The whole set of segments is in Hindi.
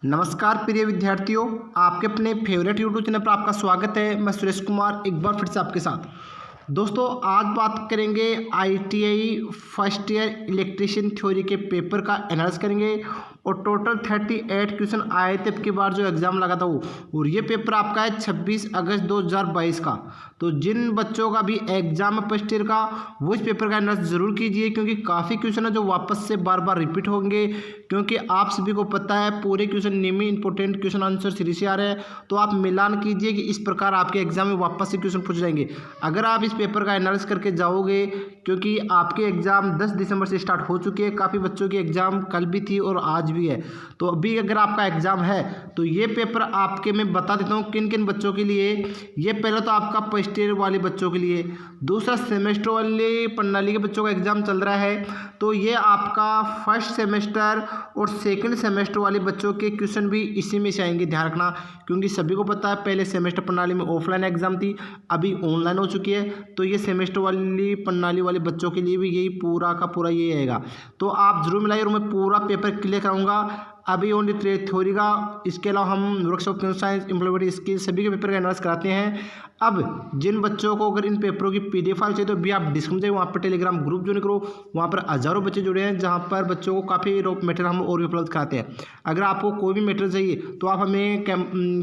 नमस्कार प्रिय विद्यार्थियों, आपके अपने फेवरेट यूट्यूब चैनल पर आपका स्वागत है। मैं सुरेश कुमार एक बार फिर से आपके साथ। दोस्तों, आज बात करेंगे ITI first year electrician theory के पेपर का एनालिसिस करेंगे और टोटल 38 क्वेश्चन आए थे अब की बार जो एग्ज़ाम लगा था वो, और ये पेपर आपका है 26 अगस्त 2022 का। तो जिन बच्चों का भी एग्जाम है फर्स्ट ईयर का, वो इस पेपर का एनालिसिस जरूर कीजिए, क्योंकि काफ़ी क्वेश्चन है जो वापस से बार बार रिपीट होंगे, क्योंकि आप सभी को पता है पूरे question Nemi important question answer series से आ रहे हैं। तो आप मिलान कीजिए कि इस प्रकार आपके एग्जाम में वापस से क्वेश्चन पूछ जाएंगे अगर आप इस पेपर का एनालिसिस करके जाओगे, क्योंकि आपके एग्जाम 10 दिसंबर से स्टार्ट हो चुके हैं। काफ़ी बच्चों की एग्जाम कल भी थी और आज भी है। तो अभी अगर आपका एग्जाम है तो ये पेपर आपके मैं बता देता हूँ किन किन बच्चों के लिए। ये पहला तो आपका फर्स्ट ईयर वाले बच्चों के लिए, दूसरा सेमेस्टर वाले प्रणाली के बच्चों का एग्जाम चल रहा है, तो ये आपका फर्स्ट सेमेस्टर और सेकंड सेमेस्टर वाले बच्चों के क्वेश्चन भी इसी में से आएंगे। ध्यान रखना, क्योंकि सभी को पता है पहले सेमेस्टर प्रणाली में ऑफलाइन एग्जाम थी, अभी ऑनलाइन हो चुकी है। तो ये सेमेस्टर वाली प्रणाली वाले बच्चों के लिए भी यही पूरा का पूरा ये आएगा। तो आप जरूर मिलाइए और मैं पूरा पेपर क्लियर कराऊंगा। अभी ओनली थ्योरी का, इसके अलावा हम वर्कशॉप साइंस इम्प्लीमेंटेशन स्किल सभी के पेपर का एनालिसिस कराते हैं। अब जिन बच्चों को अगर इन पेपरों की पीडीएफ फाइल चाहिए तो भी आप डिस्क्रिप्शन जाइए, वहाँ पर टेलीग्राम ग्रुप ज्वाइन करो। वहाँ पर हज़ारों बच्चे जुड़े हैं, जहाँ पर बच्चों को काफ़ी मटेरियल हम और भी उपलब्ध कराते हैं। अगर आपको कोई भी मटेरियल चाहिए तो आप हमें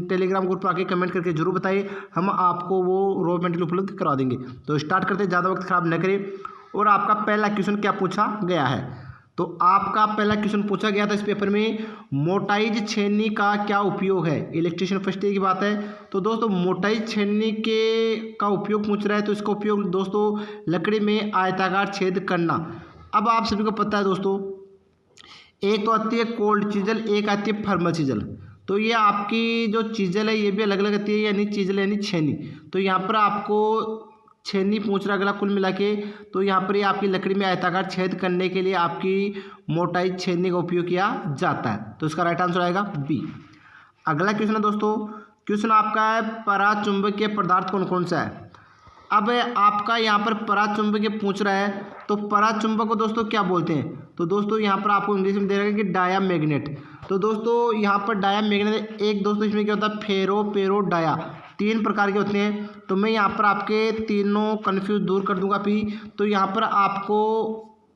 टेलीग्राम ग्रुप पर आके कमेंट करके जरूर बताइए, हम आपको वो रॉ मटेरियल उपलब्ध करा देंगे। तो स्टार्ट करते, ज़्यादा वक्त खराब न करें। और आपका पहला क्वेश्चन क्या पूछा गया है, तो आपका पहला क्वेश्चन पूछा गया था इस पेपर में, मोटाइज छेनी का क्या उपयोग है। इलेक्ट्रीशियन फर्स्ट ईयर की बात है। तो दोस्तों, मोटाइज छेनी के का उपयोग पूछ रहा है, तो इसका उपयोग दोस्तों लकड़ी में आयताकार छेद करना। अब आप सभी को पता है दोस्तों, एक तो आती है कोल्ड चीजल, एक आती है थर्मल चीजल। तो ये आपकी जो चीजल है ये भी अलग अलग आती है, यानी चीजल यानी छेनी। तो यहाँ पर आपको छेनी पूछ रहा अगला कुल मिला के, तो यहाँ पर ये आपकी लकड़ी में आयताकार छेद करने के लिए आपकी मोटाई छेदने का उपयोग किया जाता है। तो इसका राइट आंसर आएगा बी। अगला क्वेश्चन है दोस्तों, क्वेश्चन आपका है पराचुंबकीय पदार्थ कौन कौन सा है। अब आपका यहाँ पर पराचुंबकीय पूछ रहा है, तो पराचुंबक को दोस्तों क्या बोलते हैं। तो दोस्तों यहाँ पर आपको इंग्लिश में दे रखा है कि डाया मैग्नेट। तो दोस्तों यहाँ पर डाया मैग्नेट एक दोस्तों इसमें क्या होता है, फेरो पेरो डाया, तीन प्रकार के होते हैं। तो मैं यहाँ पर आपके तीनों कन्फ्यूज दूर कर दूंगा भी। तो यहाँ पर आपको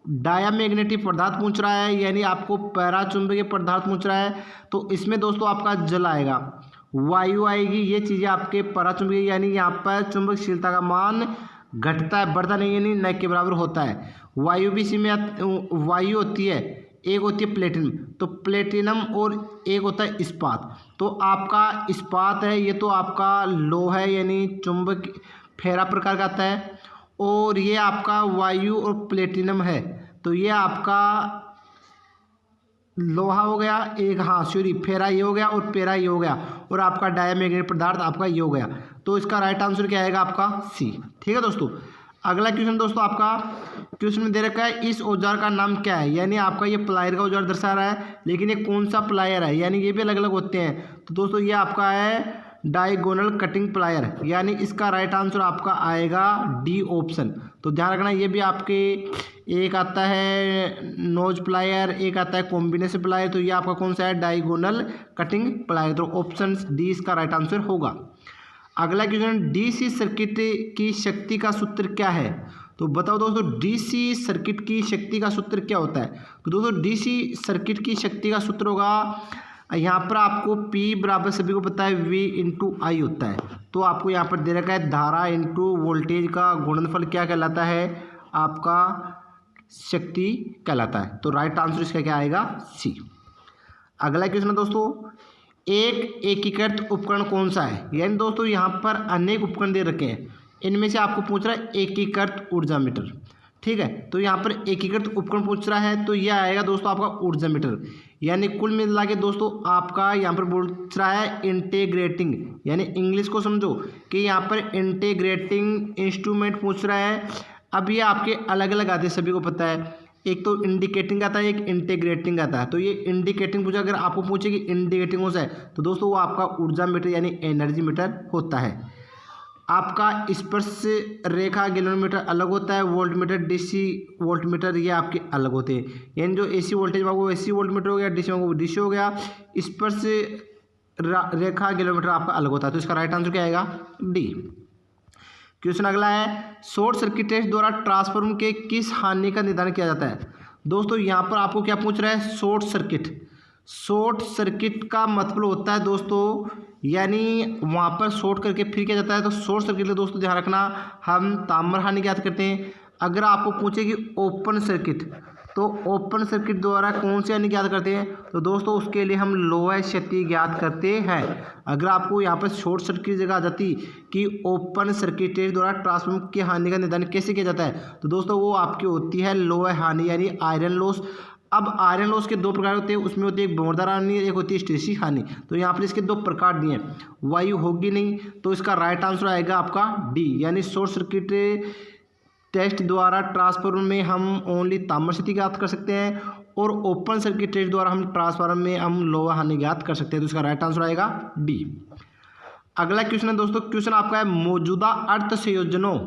डाया मैग्नेटिक पदार्थ पूछ रहा है, यानी आपको पराचुंबकीय पदार्थ पूछ रहा है। तो इसमें दोस्तों आपका जल आएगा, वायु आएगी, ये चीज़ें आपके पराचुंबकीय, यानी यहाँ पर चुंबकशीलता का मान घटता है, बढ़ता नहीं, यानी न के बराबर होता है। वायु भी इसी में वायु होती है, एक होती है प्लेटिनम, तो प्लेटिनम, और एक होता है इस्पात। तो आपका इस्पात है, ये तो आपका लोहा है, यानी चुंबक फेरा प्रकार का आता है। और ये आपका वायु और प्लेटिनम है, तो ये आपका लोहा हो गया एक, हाँ सॉरी, फेरा ये हो गया और पेरा ये हो गया, और आपका डायामैग्नेटिक पदार्थ आपका ये हो गया। तो इसका राइट आंसर क्या आएगा आपका सी। ठीक है दोस्तों। अगला क्वेश्चन दोस्तों, आपका क्वेश्चन में दे रखा है इस औजार का नाम क्या है, यानी आपका ये प्लायर का औजार दर्शा रहा है, लेकिन ये कौन सा प्लायर है, यानी ये भी अलग अलग होते हैं। तो दोस्तों ये आपका है डायगोनल कटिंग प्लायर, यानी इसका राइट आंसर आपका आएगा डी ऑप्शन। तो ध्यान रखना, ये भी आपके एक आता है नोज प्लायर, एक आता है कॉम्बिनेशन प्लायर। तो ये आपका कौन सा है, डायगोनल कटिंग प्लायर। तो ऑप्शन डी इसका राइट आंसर होगा। अगला क्वेश्चन, डीसी सर्किट की शक्ति का सूत्र क्या है। तो बताओ दोस्तों, डीसी सर्किट की शक्ति का सूत्र क्या होता है। तो दोस्तों डीसी सर्किट की शक्ति का सूत्र होगा, यहाँ पर आपको P बराबर सभी को पता है V इंटू आई होता है। तो आपको यहाँ पर दे रखा है धारा इंटू वोल्टेज का गुणनफल क्या कहलाता है, आपका शक्ति कहलाता है। तो राइट आंसर इसका क्या आएगा सी। अगला क्वेश्चन है दोस्तों, एक एकीकृत उपकरण कौन सा है, यानी दोस्तों यहाँ पर अनेक उपकरण दे रखे हैं, इनमें से आपको पूछ रहा है एकीकृत ऊर्जा मीटर। ठीक है, तो यहाँ पर एकीकृत उपकरण पूछ रहा है, तो यह आएगा दोस्तों आपका ऊर्जा मीटर। यानी कुल मिला के दोस्तों आपका यहाँ पर पूछ रहा है इंटीग्रेटिंग, यानी इंग्लिश को समझो कि यहाँ पर इंटीग्रेटिंग इंस्ट्रूमेंट पूछ रहा है। अब ये आपके अलग अलग आते हैं, सभी को पता है, एक तो इंडिकेटिंग आता है, एक इंटीग्रेटिंग आता है। तो ये इंडिकेटिंग पूछा, अगर आपको पूछे कि इंडिकेटिंग हो जाए तो दोस्तों वो आपका ऊर्जा मीटर यानी एनर्जी मीटर होता है। आपका स्पर्श रेखा गैल्वेनोमीटर अलग होता है, वोल्टमीटर डीसी वोल्टमीटर ये आपके अलग होते हैं। यानी जो एसी वोल्टेज में वो एसी वोल्टमीटर हो गया, डीसी में वो डीसी हो गया, स्पर्श रेखा गैल्वेनोमीटर आपका अलग होता है। तो इसका राइट आंसर क्या आएगा? डी। क्वेश्चन अगला है, शॉर्ट सर्किट टेस्ट द्वारा ट्रांसफार्मर के किस हानि का निर्धारण किया जाता है? दोस्तों यहाँ पर आपको क्या पूछ रहा है? Short circuit. शॉर्ट सर्किट का मतलब होता है दोस्तों, यानी वहाँ पर शॉर्ट करके फिर क्या जाता है। तो शॉर्ट सर्किट में दोस्तों ध्यान रखना, हम ताम्र हानि ज्ञात करते हैं। अगर आपको पूछे कि ओपन सर्किट, तो ओपन सर्किट द्वारा कौन सी हानि ज्ञात करते हैं? तो दोस्तों उसके लिए हम लोहे क्षति ज्ञात करते हैं। अगर आपको यहाँ पर शॉर्ट सर्किट की जगह आ जाती कि ओपन सर्किट टेस्ट द्वारा ट्रांसफार्मर की हानि का निर्धारण कैसे किया जाता है, तो दोस्तों वो आपकी होती है लोहे हानि यानी आयरन लॉस। अब आयरन लॉस के दो प्रकार होते हैं, उसमें होती है एक बवंडर हानि, एक होती है स्ट्रेसी हानि। तो यहाँ पर इसके दो प्रकार दिए हैं, वायु होगी नहीं, तो इसका राइट आंसर आएगा आपका डी, यानी शॉर्ट सर्किट टेस्ट द्वारा ट्रांसफार्मर में हम ओनली ताम्र क्षति ज्ञात कर सकते हैं, और ओपन सर्किट टेस्ट द्वारा हम ट्रांसफार्मर में हम लोहा हानि ज्ञात कर सकते हैं। तो इसका राइट आंसर आएगा डी। अगला क्वेश्चन है दोस्तों, क्वेश्चन आपका है, मौजूदा अर्थ संयोजनों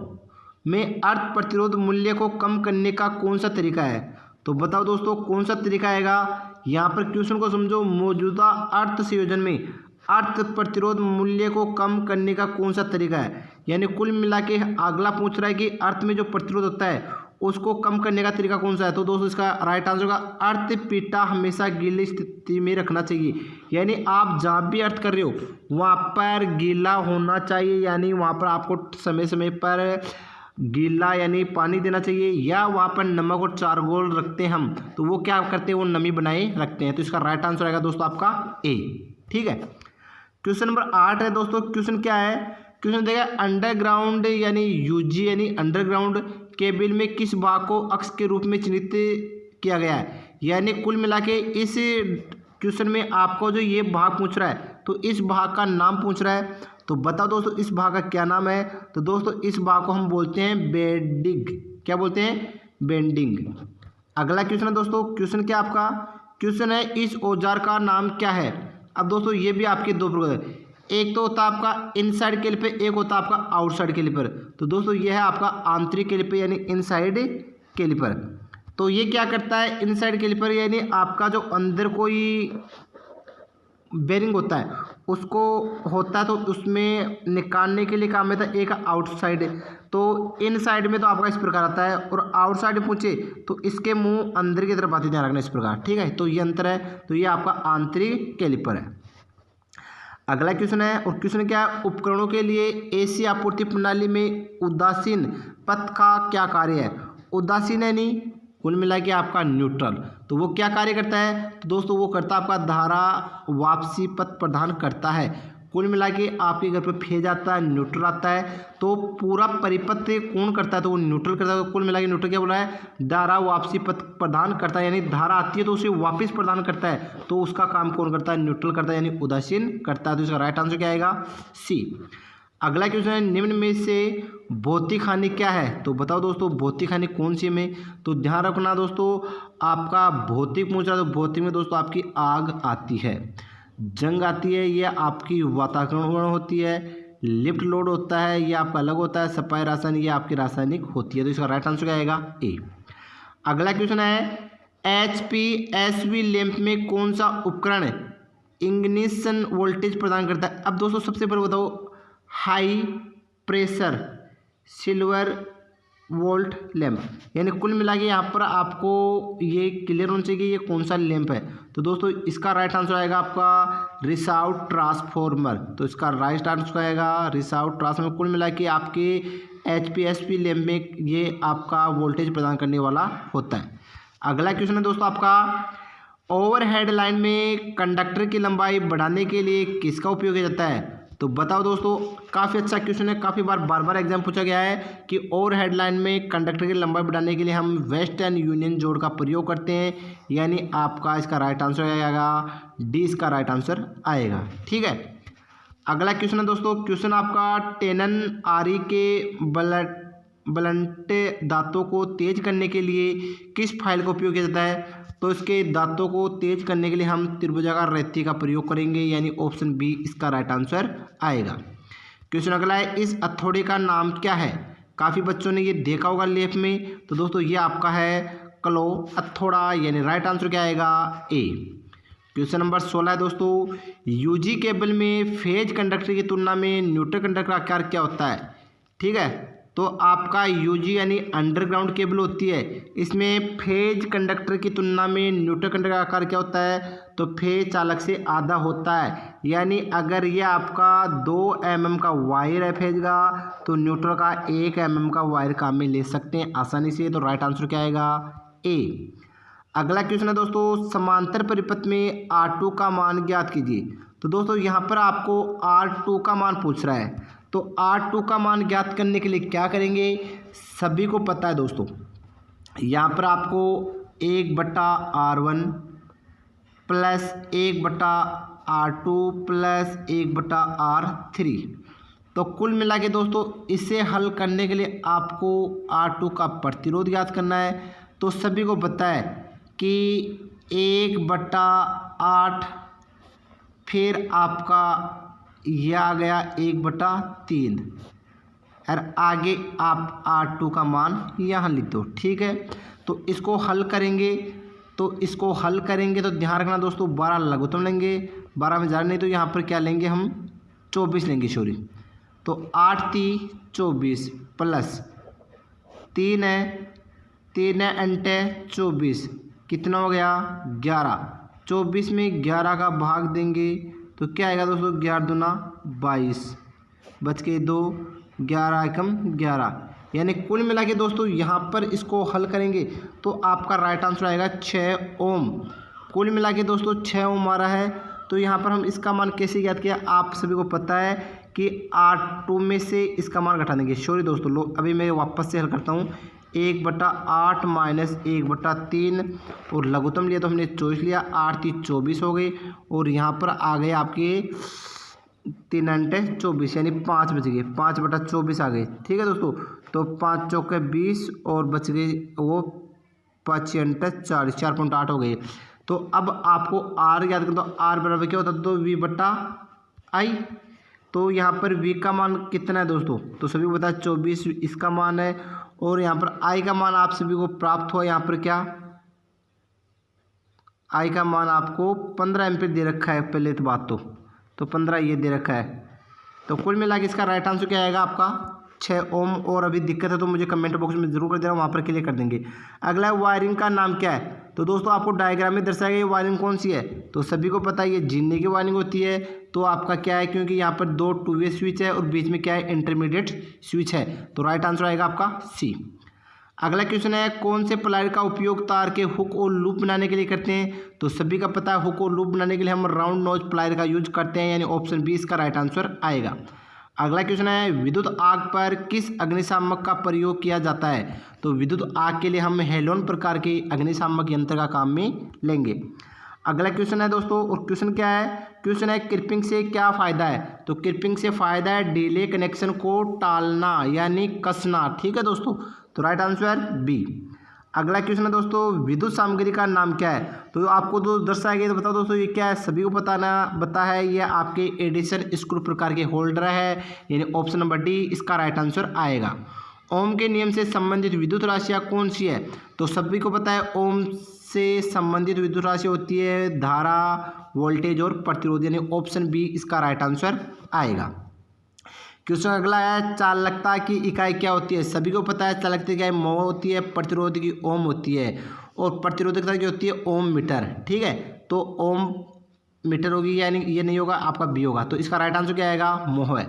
में अर्थ प्रतिरोध मूल्य को कम करने का कौन सा तरीका है? तो बताओ दोस्तों कौन सा तरीका आएगा? यहाँ पर क्वेश्चन को समझो, मौजूदा अर्थ संयोजन में अर्थ प्रतिरोध मूल्य को कम करने का कौन सा तरीका है? यानी कुल मिला के अगला पूछ रहा है कि अर्थ में जो प्रतिरोध होता है उसको कम करने का तरीका कौन सा है? तो दोस्तों इसका राइट आंसर होगा अर्थ पीटा हमेशा गीली स्थिति में रखना चाहिए। यानी आप जहाँ भी अर्थ कर रहे हो वहाँ पर गीला होना चाहिए, यानी वहाँ पर आपको समय समय पर गीला यानी पानी देना चाहिए, या वहाँ पर नमक और चारकोल रखते हैं हम, तो वो क्या करते हैं, वो नमी बनाए रखते हैं। तो इसका राइट आंसर आएगा दोस्तों आपका ए। ठीक है, क्वेश्चन नंबर 8 है दोस्तों। क्वेश्चन क्या है? क्वेश्चन देखिए, अंडरग्राउंड यानी यूजी यानी अंडरग्राउंड केबल में किस भाग को अक्ष के रूप में चिन्हित किया गया है? यानी कुल मिला के इस क्वेश्चन में आपको जो ये भाग पूछ रहा है, तो इस भाग का नाम पूछ रहा है। तो बताओ दोस्तों इस भाग का क्या नाम है? तो दोस्तों इस भाग को हम बोलते हैं बेंडिंग। क्या बोलते हैं? बेंडिंग। अगला क्वेश्चन है दोस्तों, क्वेश्चन क्या आपका? क्वेश्चन है, इस औजार का नाम क्या है? अब दोस्तों ये भी आपके दो प्रकार है, एक तो होता है आपका इनसाइड कैलिपर, एक होता है आपका आउटसाइड कैलिपर। तो दोस्तों ये है आपका आंतरिक कैलिपर यानी इनसाइड कैलिपर। तो ये क्या करता है? इनसाइड कैलिपर यानी आपका जो अंदर कोई बेरिंग होता है उसको होता है, तो उसमें निकालने के लिए काम आता है। एक आउटसाइड, तो इनसाइड में तो आपका इस प्रकार आता है, और आउटसाइड पूछे तो इसके मुंह अंदर की तरफ आते, ध्यान रखना इस प्रकार। ठीक है, तो ये अंतर है, तो ये आपका आंतरिक कैलिपर है। अगला क्वेश्चन है, और क्वेश्चन क्या है? उपकरणों के लिए एसी आपूर्ति प्रणाली में उदासीन पथ का क्या कार्य है? उदासीन यानी कुल मिला के आपका न्यूट्रल, तो वो क्या कार्य करता है? तो दोस्तों वो करता है आपका धारा वापसी पथ प्रदान करता है। कुल मिला के आपके घर पे फेज आता है, न्यूट्रल आता है, तो पूरा परिपथ कौन करता है? तो वो न्यूट्रल करता है। तो कुल मिला के न्यूट्रल क्या बोला है? धारा वापसी पथ प्रदान करता है, यानी धारा आती है तो उसे वापस प्रदान करता है, तो उसका काम कौन करता है? न्यूट्रल करता है, यानी उदासीन करता है। तो इसका राइट आंसर क्या आएगा? सी। अगला क्वेश्चन है, निम्न में से भौतिक हानि क्या है? तो बताओ दोस्तों भौतिक हानि कौन सी में? तो ध्यान रखना दोस्तों, आपका भौतिक पूछ रहा है, तो भौतिक में दोस्तों आपकी आग आती है, जंग आती है, ये आपकी वातावरण होती है, लिफ्ट लोड होता है, ये आपका अलग होता है, सफाई रासायनिक, ये आपकी रासायनिक होती है। तो इसका राइट आंसर क्या आएगा? ए। अगला क्वेश्चन है, HPSV लैंप में कौन सा उपकरण इग्निशन वोल्टेज प्रदान करता है? अब दोस्तों सबसे पहले बताओ, high pressure silver volt lamp, यानी कुल मिला के यहाँ पर आपको ये क्लियर होना चाहिए कि ये कौन सा लैंप है। तो दोस्तों इसका राइट आंसर आएगा आपका रिसाव ट्रांसफॉर्मर। तो इसका राइट आंसर आएगा रिसाव ट्रांसफॉर्मर। कुल मिला के आपके HPSV लैंप में ये आपका वोल्टेज प्रदान करने वाला होता है। अगला क्वेश्चन है दोस्तों आपका, ओवरहेड लाइन में कंडक्टर की लंबाई बढ़ाने के लिए किसका उपयोग किया जाता है? तो बताओ दोस्तों, काफ़ी अच्छा क्वेश्चन है, काफ़ी बार बार एग्जाम पूछा गया है कि ओवरहेड लाइन में कंडक्टर की लंबाई बढ़ाने के लिए हम वेस्टर्न यूनियन जोड़ का प्रयोग करते हैं, यानी आपका इसका राइट आंसर आएगा डी, इसका राइट आंसर आएगा। ठीक है, अगला क्वेश्चन है दोस्तों, क्वेश्चन आपका, टेनन आरी के ब्लंट दांतों को तेज करने के लिए किस फाइल का उपयोग किया जाता है? तो इसके दांतों को तेज करने के लिए हम त्रिभुजाकार रेती का प्रयोग करेंगे, यानी ऑप्शन बी इसका राइट आंसर आएगा। क्वेश्चन अगला है, इस हथौड़े का नाम क्या है? काफ़ी बच्चों ने ये देखा होगा लेप में। तो दोस्तों ये आपका है क्लो हथौड़ा, यानी राइट आंसर क्या आएगा? ए। क्वेश्चन नंबर 16 है दोस्तों, यूजी केबल में फेज कंडक्टर की तुलना में न्यूट्रल कंडक्टर का आकार क्या होता है? ठीक है, तो आपका यूजी यानी अंडरग्राउंड केबल होती है, इसमें फेज कंडक्टर की तुलना में न्यूट्रल कंडक्टर का आकार क्या होता है? तो फेज चालक से आधा होता है, यानी अगर ये आपका 2 mm का वायर है फेज का, तो न्यूट्रल का 1 mm का वायर काम में ले सकते हैं आसानी से। तो राइट आंसर क्या आएगा? ए। अगला क्वेश्चन है दोस्तों, समांतर परिपथ में R2 का मान ज्ञात कीजिए। तो दोस्तों यहाँ पर आपको R2 का मान पूछ रहा है, तो R2 का मान ज्ञात करने के लिए क्या करेंगे? सभी को पता है दोस्तों, यहाँ पर आपको 1/R1 plus 1/R2 plus 1/R3, तो कुल मिला के दोस्तों इसे हल करने के लिए आपको R2 का प्रतिरोध ज्ञात करना है। तो सभी को पता है कि 1/8, फिर आपका यह आ गया 1/3, और आगे आप R2 का मान यहाँ लिख दो। ठीक है, तो इसको हल करेंगे, तो ध्यान रखना दोस्तों 12 लघुत्तम लेंगे, 12 में ज़्यादा नहीं, तो यहाँ पर क्या लेंगे हम? 24 लेंगे, सॉरी। तो 8 3 24 प्लस 3 है 24, कितना हो गया? 11। 24 में 11 का भाग देंगे तो क्या आएगा दोस्तों? 11 दूना 22, बच के 2, 11 एकम 11, यानी कुल मिला के दोस्तों यहाँ पर इसको हल करेंगे तो आपका राइट आंसर आएगा 6 ओम। कुल मिला के दोस्तों 6 ओम आ रहा है। तो यहाँ पर हम इसका मान कैसे ज्ञात किया? आप सभी को पता है कि R2 में से इसका मान घटा देंगे। सॉरी दोस्तों, लो अभी मैं वापस से हल करता हूँ। 1/8 माइनस 1/3, और लघुत्तम लिया तो हमने 24 लिया, 8 3 24 हो गई, और यहाँ पर आ गए आपके 3 × 24, यानी 5 बच गए, 5/24 आ गए। ठीक है दोस्तों, तो 5 चौके 20 और बच गए वो 5 × 40, 4.8 हो गए। तो अब आपको R याद करें तो R बराबर क्या होता है? तो V/I। तो यहाँ पर V का मान कितना है दोस्तों? तो सभी को पता है 24 इसका मान है, और यहाँ पर I का मान आप सभी को प्राप्त हुआ। यहाँ पर क्या I का मान आपको 15 एम्पीयर दे रखा है, पहले तो बात तो 15 ये दे रखा है। तो कुल मिला के इसका राइट आंसर क्या आएगा आपका? 6 ओम। और अभी दिक्कत है तो मुझे कमेंट बॉक्स में जरूर कर देना, वहाँ पर क्लियर कर देंगे। अगला वायरिंग का नाम क्या है? तो दोस्तों आपको डायग्राम में दर्शाया गया ये वायरिंग कौन सी है? तो सभी को पता है ये जीने की वायरिंग होती है। तो आपका क्या है, क्योंकि यहाँ पर 2 2-वे स्विच है और बीच में क्या है? इंटरमीडिएट स्विच है। तो राइट आंसर आएगा आपका सी। अगला क्वेश्चन है, कौन से प्लायर का उपयोग तार के हुक और लूप बनाने के लिए करते हैं? तो सभी का पता है हुक और लूप बनाने के लिए हम राउंड नोज प्लायर का यूज करते हैं, यानी ऑप्शन बी इसका राइट आंसर आएगा। अगला क्वेश्चन है, विद्युत आग पर किस अग्निशामक का प्रयोग किया जाता है? तो विद्युत आग के लिए हम हेलोन प्रकार के अग्निशामक यंत्र का काम में लेंगे। अगला क्वेश्चन है दोस्तों, और क्वेश्चन क्या है? क्वेश्चन है, क्रिपिंग से क्या फ़ायदा है? तो क्रिपिंग से फ़ायदा है डिले कनेक्शन को टालना, यानी कसना। ठीक है दोस्तों, तो राइट आंसर बी। अगला क्वेश्चन है दोस्तों, विद्युत सामग्री का नाम क्या है? तो आपको तो दर्शाया गया, तो बताओ दोस्तों ये क्या है? सभी को पता है ये आपके एडिशन स्क्रू प्रकार के होल्डर है, यानी ऑप्शन नंबर डी इसका राइट आंसर आएगा। ओम के नियम से संबंधित विद्युत राशियाँ कौन सी है? तो सभी को पता है ओम से संबंधित विद्युत राशि होती है धारा, वोल्टेज और प्रतिरोध, यानी ऑप्शन बी इसका राइट आंसर आएगा। क्वेश्चन अगला है, चालकता की इकाई क्या होती है? सभी को पता है चालकता की इकाई मोह होती है, प्रतिरोध की ओम होती है, और प्रतिरोधकता की होती है ओम मीटर। ठीक है, तो ओम मीटर होगी, यानी ये नहीं होगा, आपका बी होगा। तो इसका राइट आंसर क्या आएगा? मोह है,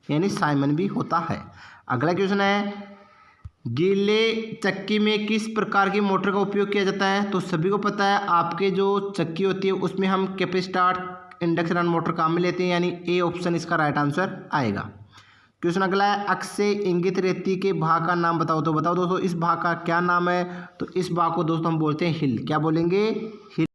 यानी साइमन भी होता है। अगला क्वेश्चन है, गीले चक्की में किस प्रकार की मोटर का उपयोग किया जाता है? तो सभी को पता है आपके जो चक्की होती है उसमें हम कैपेसिटर इंडक्शन मोटर काम में लेते हैं, यानी ए ऑप्शन इसका राइट आंसर आएगा। क्वेश्चन अगला है, अक्ष से इंगित रेती के भाग का नाम बताओ। तो बताओ दोस्तों इस भाग का क्या नाम है? तो इस भाग को दोस्तों हम बोलते हैं हिल। क्या बोलेंगे? हिल।